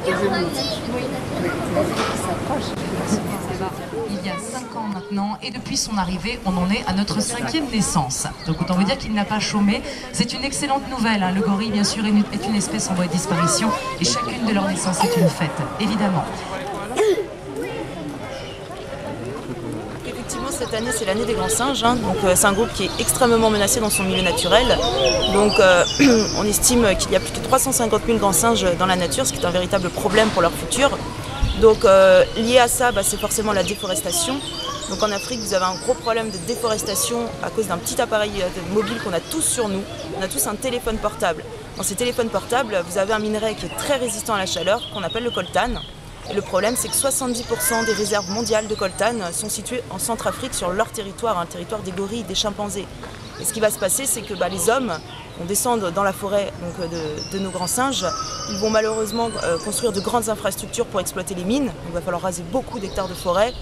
Il y a 5 ans maintenant, et depuis son arrivée, on en est à notre 5e naissance. Donc autant vous dire qu'il n'a pas chômé. C'est une excellente nouvelle, hein. Le gorille, bien sûr, est une espèce en voie de disparition, et chacune de leurs naissances est une fête, évidemment. Effectivement, cette année, c'est l'année des grands singes, hein. Donc c'est un groupe qui est extrêmement menacé dans son milieu naturel. Donc on estime qu'il y a plus de 350 000 grands singes dans la nature, ce qui est un véritable problème pour leur futur. Donc lié à ça, c'est forcément la déforestation. Donc en Afrique, vous avez un gros problème de déforestation à cause d'un petit appareil mobile qu'on a tous sur nous. On a tous un téléphone portable. Dans ces téléphones portables, vous avez un minerai qui est très résistant à la chaleur, qu'on appelle le coltan. Et le problème, c'est que 70% des réserves mondiales de coltan sont situées en Centrafrique sur leur territoire, un territoire des gorilles, des chimpanzés. Et ce qui va se passer, c'est que les hommes, on descend dans la forêt donc, de nos grands singes. Ils vont malheureusement construire de grandes infrastructures pour exploiter les mines. Donc, il va falloir raser beaucoup d'hectares de forêt.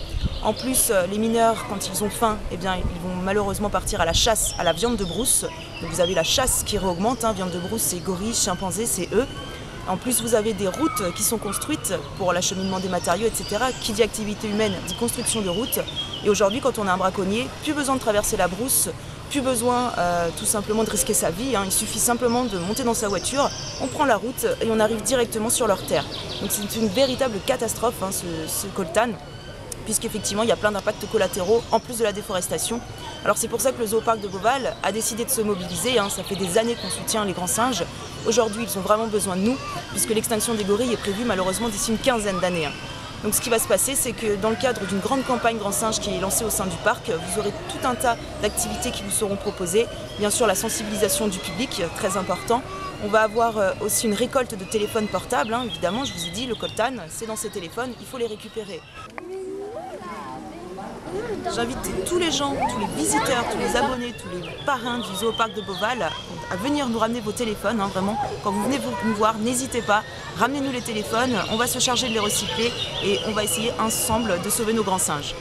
En plus, les mineurs, quand ils ont faim, ils vont malheureusement partir à la chasse, à la viande de brousse. Donc, vous avez la chasse qui réaugmente, hein. Viande de brousse, c'est gorilles, chimpanzés, c'est eux. En plus, vous avez des routes qui sont construites pour l'acheminement des matériaux, etc. Qui dit activité humaine, dit construction de routes. Et aujourd'hui, quand on a un braconnier, plus besoin de traverser la brousse, plus besoin tout simplement de risquer sa vie, hein. Il suffit simplement de monter dans sa voiture, on prend la route et on arrive directement sur leur terre. Donc c'est une véritable catastrophe, hein, ce coltan, puisqu'effectivement il y a plein d'impacts collatéraux en plus de la déforestation. Alors c'est pour ça que le Zooparc de Beauval a décidé de se mobiliser, hein. Ça fait des années qu'on soutient les grands singes. Aujourd'hui ils ont vraiment besoin de nous, puisque l'extinction des gorilles est prévue malheureusement d'ici une quinzaine d'années, hein. Donc ce qui va se passer, c'est que dans le cadre d'une grande campagne Grand Singe qui est lancée au sein du parc, vous aurez tout un tas d'activités qui vous seront proposées. Bien sûr la sensibilisation du public, très important. On va avoir aussi une récolte de téléphones portables, hein. Évidemment, je vous ai dit, le coltan, c'est dans ces téléphones, il faut les récupérer. J'invite tous les gens, tous les visiteurs, tous les abonnés, tous les parrains du Zooparc de Beauval à venir nous ramener vos téléphones, hein, vraiment. Quand vous venez nous voir, n'hésitez pas, ramenez-nous les téléphones, on va se charger de les recycler et on va essayer ensemble de sauver nos grands singes.